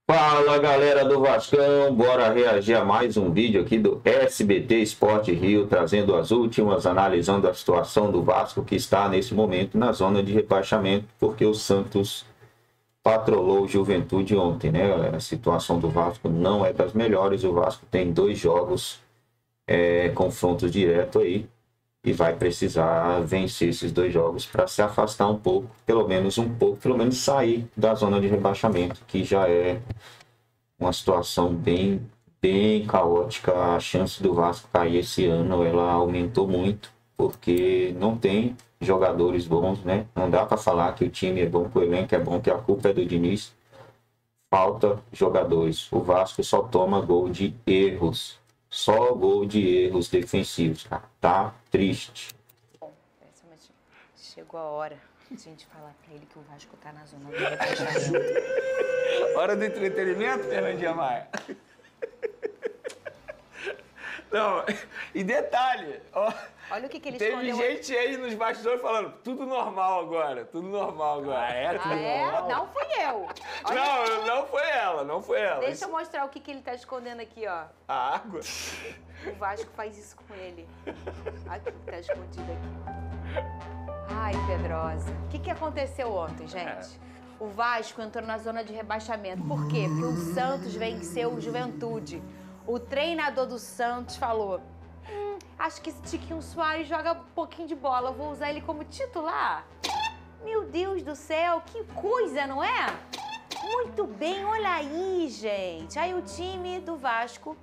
Fala galera do Vascão, bora reagir a mais um vídeo aqui do SBT Sport Rio, trazendo as últimas, analisando a situação do Vasco que está nesse momento na zona de rebaixamento, porque o Santos patrolou o Juventude ontem, né galera? A situação do Vasco não é das melhores, o Vasco tem 2 jogos, confrontos direto aí, e vai precisar vencer esses 2 jogos para se afastar um pouco, pelo menos sair da zona de rebaixamento, que já é uma situação bem caótica. A chance do Vasco cair esse ano, ela aumentou muito, porque não tem jogadores bons, né? Não dá para falar que o time é bom, que o elenco é bom, que a culpa é do Diniz. Falta jogadores. O Vasco só toma gol de erros. Só gol de erros defensivos, cara. Tá triste. Bom, chegou a hora de a gente falar pra ele que o Vasco tá na zona do rebaixamento. Hora do entretenimento, Fernandinha Maia? Não, e detalhe, ó. Olha o que ele teve escondeu. Gente aí nos bastidores falando, tudo normal agora, tudo normal agora. Ah, é? Não fui eu. Olha Não foi ela. Deixa eu mostrar o que ele tá escondendo aqui, ó. A água? O Vasco faz isso com ele. Olha o que tá escondido aqui. Ai, Pedrosa. O que aconteceu ontem, gente? O Vasco entrou na zona de rebaixamento. Por quê? Porque o Santos venceu o Juventude. O treinador do Santos falou: acho que esse Tiquinho Soares joga um pouquinho de bola, eu vou usar ele como titular. Meu Deus do céu, que coisa, não é? Muito bem, olha aí, gente. Aí o time do Vasco,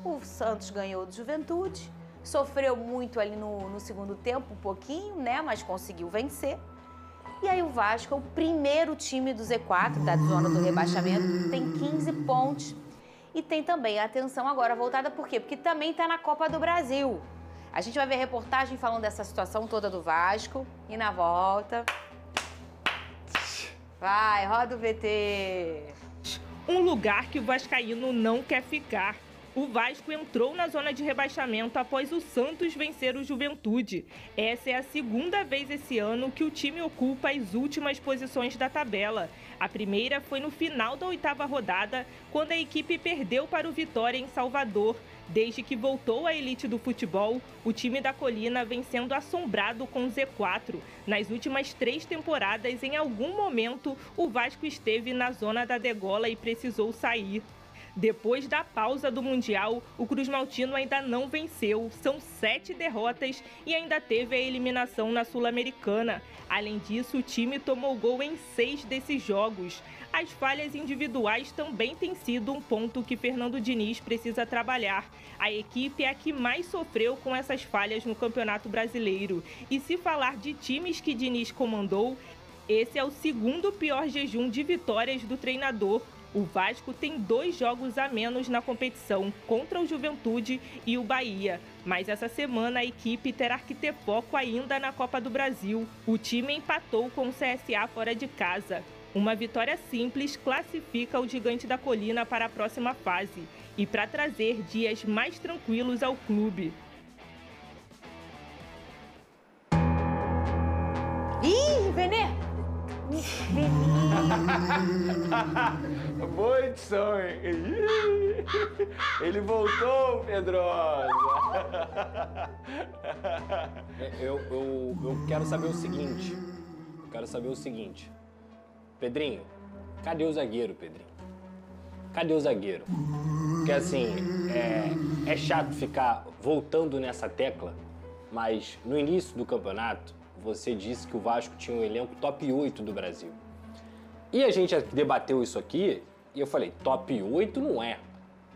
o Santos ganhou do Juventude, sofreu muito ali no segundo tempo, um pouquinho, né? Mas conseguiu vencer. E aí o Vasco é o primeiro time do Z4, da zona do rebaixamento, tem 15 pontos. E tem também a atenção agora voltada por quê? Porque também está na Copa do Brasil. A gente vai ver reportagem falando dessa situação toda do Vasco. E na volta... Vai, roda o VT. Um lugar que o vascaíno não quer ficar. O Vasco entrou na zona de rebaixamento após o Santos vencer o Juventude. Essa é a segunda vez esse ano que o time ocupa as últimas posições da tabela. A primeira foi no final da 8ª rodada, quando a equipe perdeu para o Vitória em Salvador. Desde que voltou à elite do futebol, o time da Colina vem sendo assombrado com o Z4. Nas últimas 3 temporadas, em algum momento, o Vasco esteve na zona da degola e precisou sair. Depois da pausa do Mundial, o Cruz Maltino ainda não venceu. São 7 derrotas e ainda teve a eliminação na Sul-Americana. Além disso, o time tomou gol em 6 desses jogos. As falhas individuais também têm sido um ponto que Fernando Diniz precisa trabalhar. A equipe é a que mais sofreu com essas falhas no Campeonato Brasileiro. E se falar de times que Diniz comandou, esse é o segundo pior jejum de vitórias do treinador. O Vasco tem 2 jogos a menos na competição, contra o Juventude e o Bahia. Mas essa semana a equipe terá que ter foco ainda na Copa do Brasil. O time empatou com o CSA fora de casa. Uma vitória simples classifica o Gigante da Colina para a próxima fase e para trazer dias mais tranquilos ao clube. Ih, Venê! Boa edição, hein? Ele voltou, Pedrosa. Eu quero saber o seguinte. Pedrinho, cadê o zagueiro, Pedrinho? Cadê o zagueiro? Porque assim, é chato ficar voltando nessa tecla, mas no início do campeonato, você disse que o Vasco tinha um elenco top 8 do Brasil. E a gente debateu isso aqui e eu falei, top 8 não é,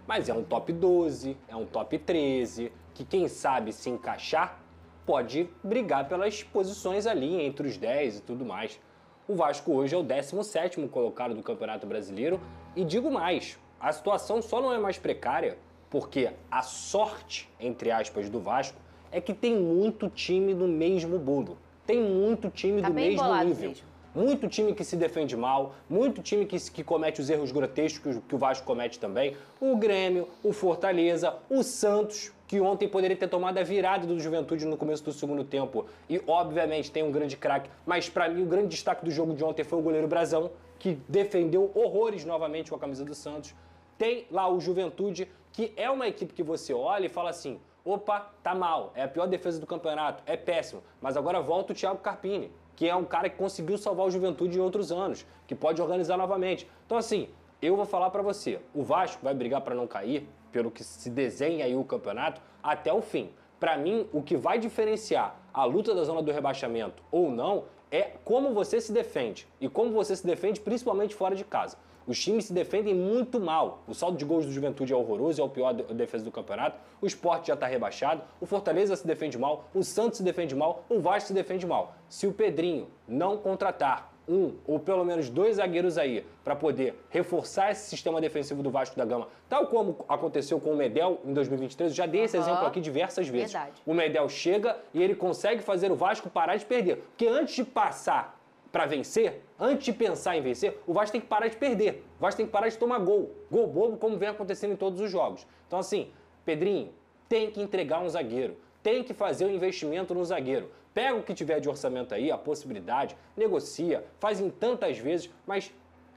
mas é um top 12, é um top 13, que quem sabe se encaixar pode brigar pelas posições ali entre os 10 e tudo mais. O Vasco hoje é o 17º colocado do Campeonato Brasileiro e digo mais, a situação só não é mais precária porque a sorte, entre aspas, do Vasco é que tem muito time no mesmo bolo. Tem muito time do mesmo nível. Muito time que se defende mal, muito time que comete os erros grotescos que o Vasco comete também. O Grêmio, o Fortaleza, o Santos, que ontem poderia ter tomado a virada do Juventude no começo do segundo tempo. E, obviamente, tem um grande craque. Mas, para mim, o grande destaque do jogo de ontem foi o goleiro Brazão, que defendeu horrores novamente com a camisa do Santos. Tem lá o Juventude, que é uma equipe que você olha e fala assim, opa, tá mal, é a pior defesa do campeonato, é péssimo. Mas agora volta o Thiago Carpini, que é um cara que conseguiu salvar o Juventude em outros anos, que pode organizar novamente. Então assim, eu vou falar pra você, o Vasco vai brigar pra não cair, pelo que se desenha aí o campeonato, até o fim. Pra mim, o que vai diferenciar a luta da zona do rebaixamento ou não é como você se defende. E como você se defende principalmente fora de casa. Os times se defendem muito mal. O saldo de gols do Juventude é horroroso, é o pior defesa do campeonato. O Sport já está rebaixado. O Fortaleza se defende mal. O Santos se defende mal. O Vasco se defende mal. Se o Pedrinho não contratar um ou pelo menos 2 zagueiros aí para poder reforçar esse sistema defensivo do Vasco da Gama, tal como aconteceu com o Medel em 2023, eu já dei esse exemplo aqui diversas vezes. Verdade. O Medel chega e ele consegue fazer o Vasco parar de perder. Porque antes de passar para vencer, antes de pensar em vencer, o Vasco tem que parar de perder. O Vasco tem que parar de tomar gol. Gol bobo, como vem acontecendo em todos os jogos. Então, assim, Pedrinho, tem que entregar um zagueiro. Tem que fazer um investimento no zagueiro. Pega o que tiver de orçamento aí, a possibilidade, negocia, faz em tantas vezes, mas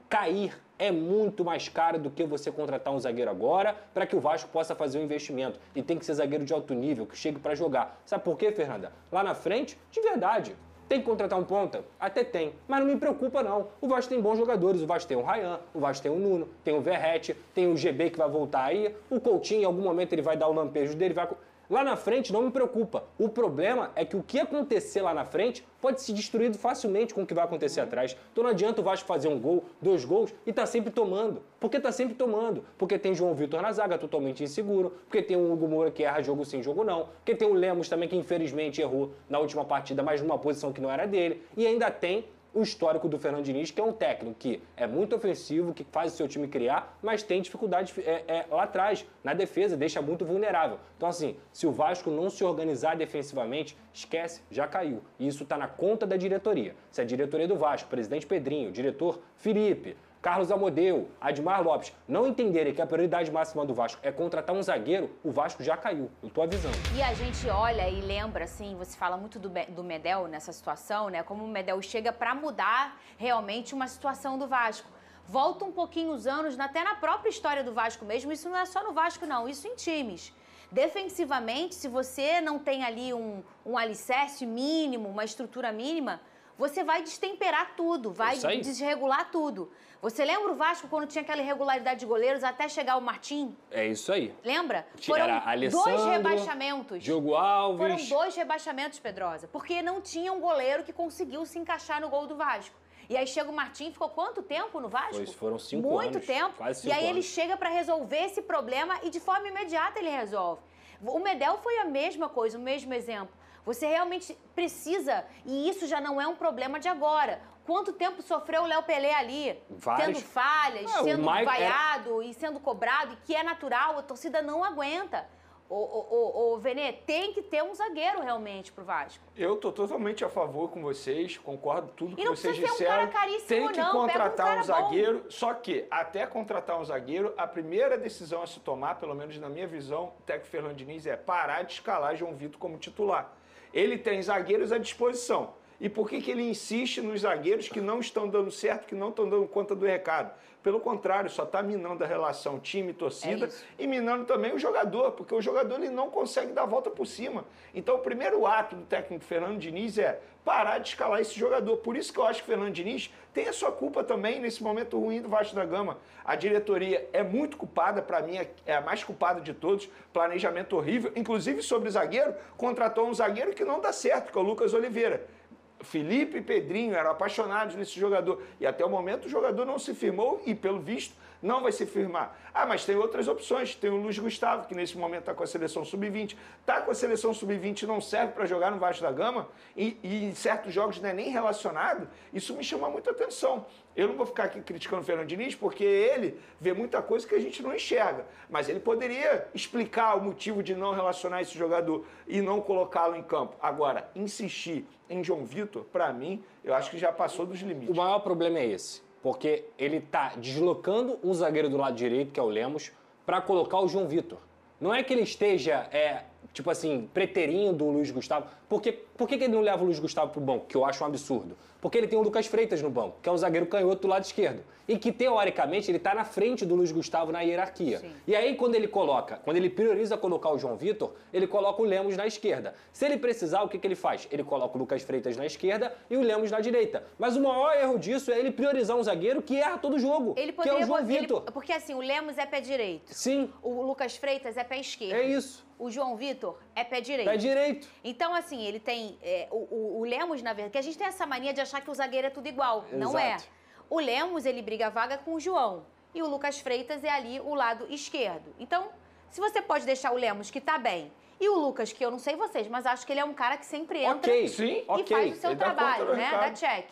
cair é muito mais caro do que você contratar um zagueiro agora para que o Vasco possa fazer um investimento. E tem que ser zagueiro de alto nível, que chegue para jogar. Sabe por quê, Fernanda? Lá na frente, de verdade, tem que contratar um ponta? Até tem, mas não me preocupa não. O Vasco tem bons jogadores, o Vasco tem o Ryan, o Vasco tem o Nuno, tem o Verratti, tem o GB que vai voltar aí, o Coutinho em algum momento ele vai dar o lampejo dele, vai... Lá na frente não me preocupa. O problema é que o que acontecer lá na frente pode ser destruído facilmente com o que vai acontecer atrás. Então não adianta o Vasco fazer um gol, 2 gols e tá sempre tomando. Por que tá sempre tomando? Porque tem João Vitor na zaga totalmente inseguro, porque tem o Hugo Moura que erra jogo sim, jogo não, porque tem o Lemos também que infelizmente errou na última partida, mas numa posição que não era dele, e ainda tem o histórico do Fernando Diniz, que é um técnico que é muito ofensivo, que faz o seu time criar, mas tem dificuldade lá atrás, na defesa, deixa muito vulnerável. Então, assim, se o Vasco não se organizar defensivamente, esquece, já caiu. E isso está na conta da diretoria. Se a diretoria do Vasco, presidente Pedrinho, diretor Felipe, Carlos Amodeu, Admar Lopes, não entenderem que a prioridade máxima do Vasco é contratar um zagueiro, o Vasco já caiu. Eu tô avisando. E a gente olha e lembra, assim, você fala muito do Medel nessa situação, né? Como o Medel chega para mudar realmente uma situação do Vasco. Volta um pouquinho os anos, até na própria história do Vasco mesmo, isso não é só no Vasco não, isso em times. Defensivamente, se você não tem ali um alicerce mínimo, uma estrutura mínima, você vai destemperar tudo, vai desregular tudo. Você lembra o Vasco quando tinha aquela irregularidade de goleiros até chegar o Martim? É isso aí. Lembra? Era Foram Alessandro, 2 rebaixamentos. Diogo Alves. Foram 2 rebaixamentos, Pedrosa. Porque não tinha um goleiro que conseguiu se encaixar no gol do Vasco. E aí chega o Martim, ficou quanto tempo no Vasco? Foram 5 anos. Muito tempo. Quase 5 e aí anos. ele chega para resolver esse problema e de forma imediata ele resolve. O Medel foi a mesma coisa, o mesmo exemplo. Você realmente precisa, e isso já não é um problema de agora. Quanto tempo sofreu o Léo Pelé ali? Tendo falhas, sendo vaiado e sendo cobrado, e que é natural, a torcida não aguenta. Ô, Venê, tem que ter um zagueiro realmente pro Vasco. Eu tô totalmente a favor com vocês, concordo com tudo que vocês disseram. E não precisa ser um cara caríssimo, tem que contratar um zagueiro, bom. só que até contratar um zagueiro, a primeira decisão a se tomar, pelo menos na minha visão, o técnico Fernando Diniz, é parar de escalar João Vitor como titular. Ele tem zagueiros à disposição. E por que ele insiste nos zagueiros que não estão dando certo, que não estão dando conta do recado? Pelo contrário, só está minando a relação time-torcida e minando também o jogador, porque o jogador ele não consegue dar a volta por cima. Então o primeiro ato do técnico Fernando Diniz é parar de escalar esse jogador. Por isso que eu acho que o Fernando Diniz tem a sua culpa também nesse momento ruim do Vasco da Gama. A diretoria é muito culpada, para mim é a mais culpada de todos, planejamento horrível, inclusive sobre zagueiro, contratou um zagueiro que não dá certo, que é o Lucas Oliveira. Felipe e Pedrinho eram apaixonados nesse jogador e até o momento o jogador não se firmou e pelo visto não vai se firmar. Ah, mas tem outras opções, tem o Luiz Gustavo que nesse momento está com a seleção sub-20, está com a seleção sub-20 e não serve para jogar no Vasco da Gama e em certos jogos não é nem relacionado, isso me chama muita atenção. Eu não vou ficar aqui criticando o Fernando Diniz porque ele vê muita coisa que a gente não enxerga, mas ele poderia explicar o motivo de não relacionar esse jogador e não colocá-lo em campo. Agora, insistir em João Vitor, para mim, eu acho que já passou dos limites. O maior problema é esse, porque ele tá deslocando um zagueiro do lado direito, que é o Lemos, para colocar o João Vitor. Não é que ele esteja tipo assim, preteirinho do Luiz Gustavo. Por que ele não leva o Luiz Gustavo pro banco? Que eu acho um absurdo. Porque ele tem o Lucas Freitas no banco, que é um zagueiro canhoto do lado esquerdo. E que, teoricamente, ele tá na frente do Luiz Gustavo na hierarquia. Sim. E aí, quando ele prioriza colocar o João Vitor, ele coloca o Lemos na esquerda. Se ele precisar, o que ele faz? Ele coloca o Lucas Freitas na esquerda e o Lemos na direita. Mas o maior erro disso é ele priorizar um zagueiro que erra todo jogo, Ele que é o João Vitor. Porque assim, o Lemos é pé direito. Sim. O Lucas Freitas é pé esquerdo. É isso. O João Vitor é pé direito. Pé direito. Então, assim, ele tem... o Lemos, na verdade... Que a gente tem essa mania de achar que o zagueiro é tudo igual. Não é. Exato. O Lemos, ele briga a vaga com o João. E o Lucas Freitas é ali o lado esquerdo. Então, se você pode deixar o Lemos, que tá bem, e o Lucas, que eu não sei vocês, mas acho que ele é um cara que sempre entra sim, e faz o seu ele dá conta trabalho, do né? recado. Da check.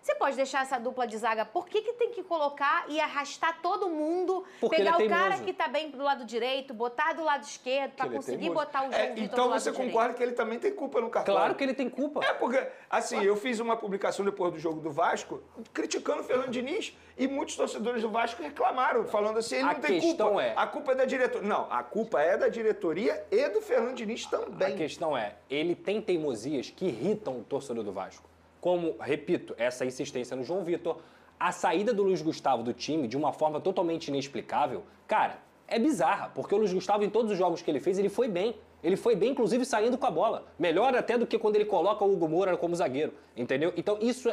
Você pode deixar essa dupla de zaga, por que tem que colocar e arrastar todo mundo, Porque pegar ele é o cara teimoso. que tá bem do lado direito, botar do lado esquerdo, pra ele é conseguir teimoso. botar o João Vitor Então do lado você direito? concorda que ele também tem culpa no cartório? Claro que ele tem culpa. Porque, assim, eu fiz uma publicação depois do jogo do Vasco, criticando o Fernando Diniz, e muitos torcedores do Vasco reclamaram, falando assim, ele A não tem questão culpa. é- A culpa é da diretoria. Não, a culpa é da diretoria e do Fernando Diniz A também. questão é, ele tem teimosias que irritam o torcedor do Vasco. Como, repito, essa insistência no João Vitor, a saída do Luiz Gustavo do time de uma forma totalmente inexplicável, cara, é bizarra, porque o Luiz Gustavo, em todos os jogos que ele fez, ele foi bem. Ele foi bem, inclusive, saindo com a bola. Melhor até do que quando ele coloca o Hugo Moura como zagueiro, entendeu? Então, isso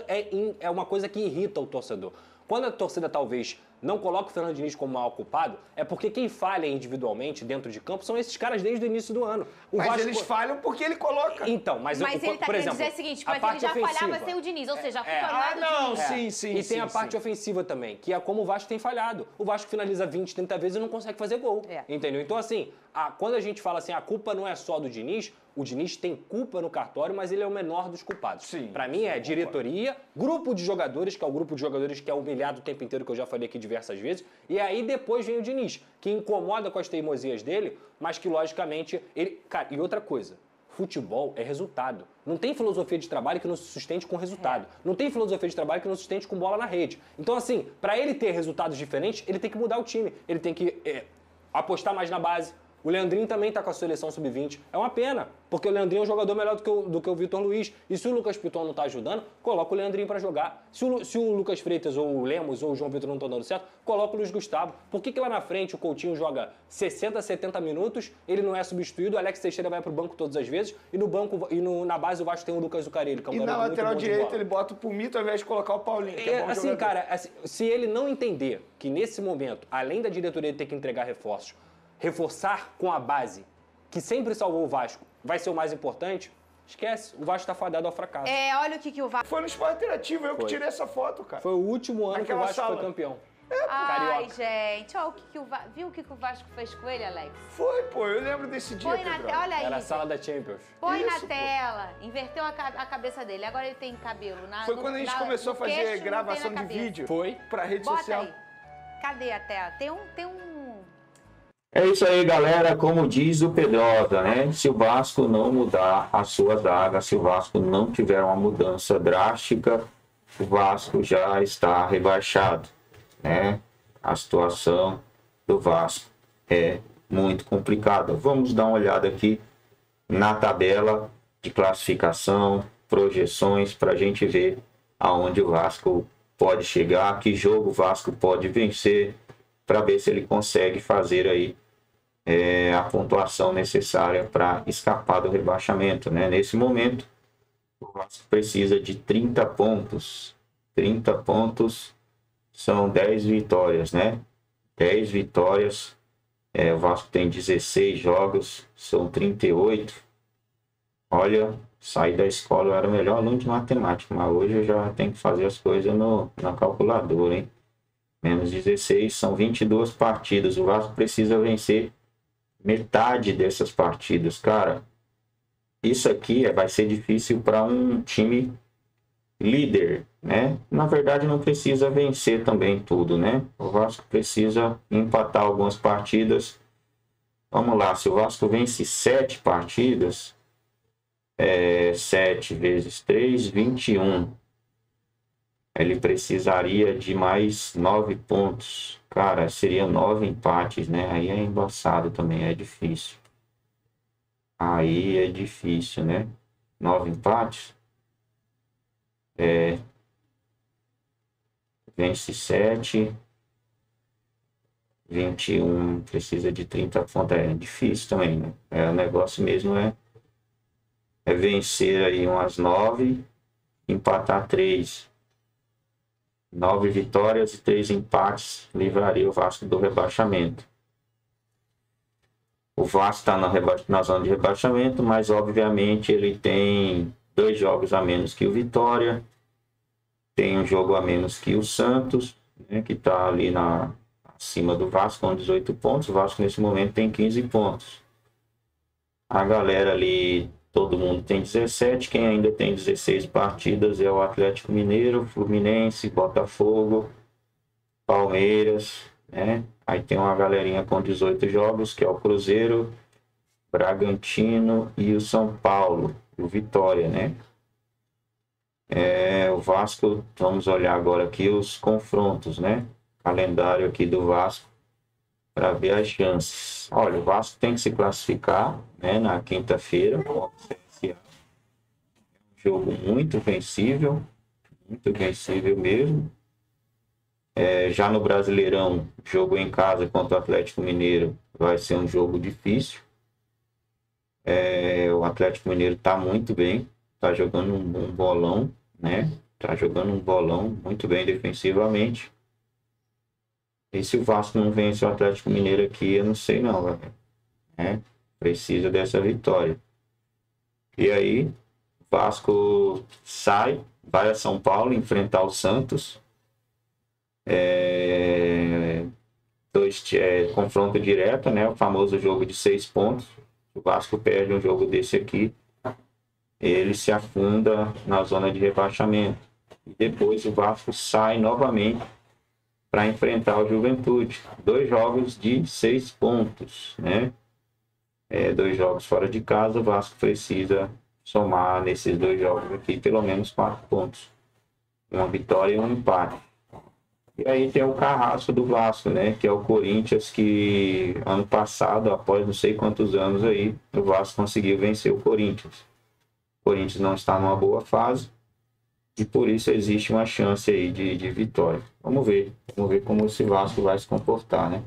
é uma coisa que irrita o torcedor. Quando a torcida, talvez, não coloca o Fernando Diniz como maior culpado, é porque quem falha individualmente dentro de campo são esses caras desde o início do ano. O Mas Vasco- eles falham porque ele coloca. Então, mas Ele tá por querendo exemplo, dizer o seguinte, a mas ele parte já ofensiva. falhava sem o Diniz, ou seja, a culpa não Ah, é do não, Diniz. sim. E tem a parte ofensiva também, que é como o Vasco tem falhado. O Vasco finaliza 20, 30 vezes e não consegue fazer gol. É. Entendeu? Então, assim, quando a gente fala assim, a culpa não é só do Diniz, o Diniz tem culpa no cartório, mas ele é o menor dos culpados. Sim, Pra mim é diretoria, grupo de jogadores, que é o grupo de jogadores que é humilhado o tempo inteiro, que eu já falei aqui diversas vezes, e aí depois vem o Diniz, que incomoda com as teimosias dele, mas que logicamente ele... Cara, e outra coisa, futebol é resultado. Não tem filosofia de trabalho que não se sustente com resultado. Não tem filosofia de trabalho que não se sustente com bola na rede. Então, assim, pra ele ter resultados diferentes, ele tem que mudar o time. Ele tem que apostar mais na base. O Leandrinho também tá com a seleção sub-20. É uma pena, porque o Leandrinho é um jogador melhor do que o Vitor Luiz. E se o Lucas Piton não tá ajudando, coloca o Leandrinho pra jogar. Se o Lucas Freitas ou o Lemos ou o João Vitor não estão dando certo, coloca o Luiz Gustavo. Por que lá na frente o Coutinho joga 60, 70 minutos, ele não é substituído, o Alex Teixeira vai pro banco todas as vezes, e na base o Vasco tem o Lucas Zucarelli, que é um E na garoto muito lateral bom de direita bola. ele bota o Pumito ao invés de colocar o Paulinho, que é bom Assim, jogador. cara, se ele não entender que nesse momento, além da diretoria ter que entregar reforços, reforçar com a base, que sempre salvou o Vasco, vai ser o mais importante, esquece, o Vasco tá fadado ao fracasso. Olha o que o Vasco... Foi no Esporte Interativo, eu que Foi. tirei essa foto, cara. Foi o último ano que o Naquela Vasco sala. foi campeão. Ai, Carioca. gente, olha viu o que o Vasco fez com ele, Alex? Foi, pô, eu lembro desse dia, Põe na Pedro. tela, olha aí. Era a gente. sala da Champions. Põe na Isso, pô. tela. Inverteu a cabeça dele. Agora ele tem cabelo. Foi quando a gente começou a fazer gravação de vídeo Foi. pra rede Bota social. aí. Cadê a tela? Tem um... É isso aí, galera. Como diz o Pedrosa, né? Se o Vasco não mudar a sua zaga, se o Vasco não tiver uma mudança drástica, o Vasco já está rebaixado, né? A situação do Vasco é muito complicada. Vamos dar uma olhada aqui na tabela de classificação, projeções, para a gente ver aonde o Vasco pode chegar, que jogo o Vasco pode vencer, para ver se ele consegue fazer aí a pontuação necessária para escapar do rebaixamento, né? Nesse momento, o Vasco precisa de 30 pontos. 30 pontos são 10 vitórias, né? 10 vitórias. O Vasco tem 16 jogos, são 38. Olha, sair da escola eu era o melhor aluno de matemática, mas hoje eu já tenho que fazer as coisas na calculadora, hein? Menos 16, são 22 partidas. O Vasco precisa vencer metade dessas partidas, cara. Isso aqui vai ser difícil para um time líder, né? Na verdade, não precisa vencer também tudo, né? O Vasco precisa empatar algumas partidas. Vamos lá, se o Vasco vence 7 partidas, 7 vezes 3, 21. Ele precisaria de mais 9 pontos. Cara, seria 9 empates, né? Aí é embaçado também, é difícil. Aí é difícil, né? 9 empates. Vence 7. 21, precisa de 30 pontos. É difícil também, né? O negócio mesmo é vencer aí umas 9, empatar 3. 9 vitórias e 3 empates livraria o Vasco do rebaixamento. O Vasco está na zona de rebaixamento, mas obviamente ele tem 2 jogos a menos que o Vitória, tem um jogo a menos que o Santos, né, que está ali acima do Vasco com 18 pontos. O Vasco nesse momento tem 15 pontos. A galera ali, todo mundo tem 17, quem ainda tem 16 partidas é o Atlético Mineiro, Fluminense, Botafogo, Palmeiras, né? Aí tem uma galerinha com 18 jogos, que é o Cruzeiro, Bragantino e o São Paulo, o Vitória, né? O Vasco, vamos olhar agora aqui os confrontos, né? Calendário aqui do Vasco, para ver as chances. Olha, o Vasco tem que se classificar, né, na quinta-feira, com o CSA. Um jogo muito vencível mesmo. Já no Brasileirão, jogo em casa contra o Atlético Mineiro vai ser um jogo difícil. O Atlético Mineiro está muito bem, está jogando um bolão, né? Está jogando um bolão muito bem defensivamente. E se o Vasco não vence o Atlético Mineiro aqui, eu não sei não, né? Precisa dessa vitória. E aí, o Vasco vai a São Paulo enfrentar o Santos. Confronto direto, né? O famoso jogo de 6 pontos. O Vasco perde um jogo desse aqui, ele se afunda na zona de rebaixamento. E depois o Vasco sai novamente para enfrentar o Juventude. 2 jogos de 6 pontos, né? 2 jogos fora de casa, o Vasco precisa somar nesses 2 jogos aqui pelo menos 4 pontos. Uma vitória e um empate. E aí tem o carrasco do Vasco, né? Que é o Corinthians, que ano passado, após não sei quantos anos aí, o Vasco conseguiu vencer o Corinthians. O Corinthians não está numa boa fase e por isso existe uma chance aí de vitória. Vamos ver como esse Vasco vai se comportar, né?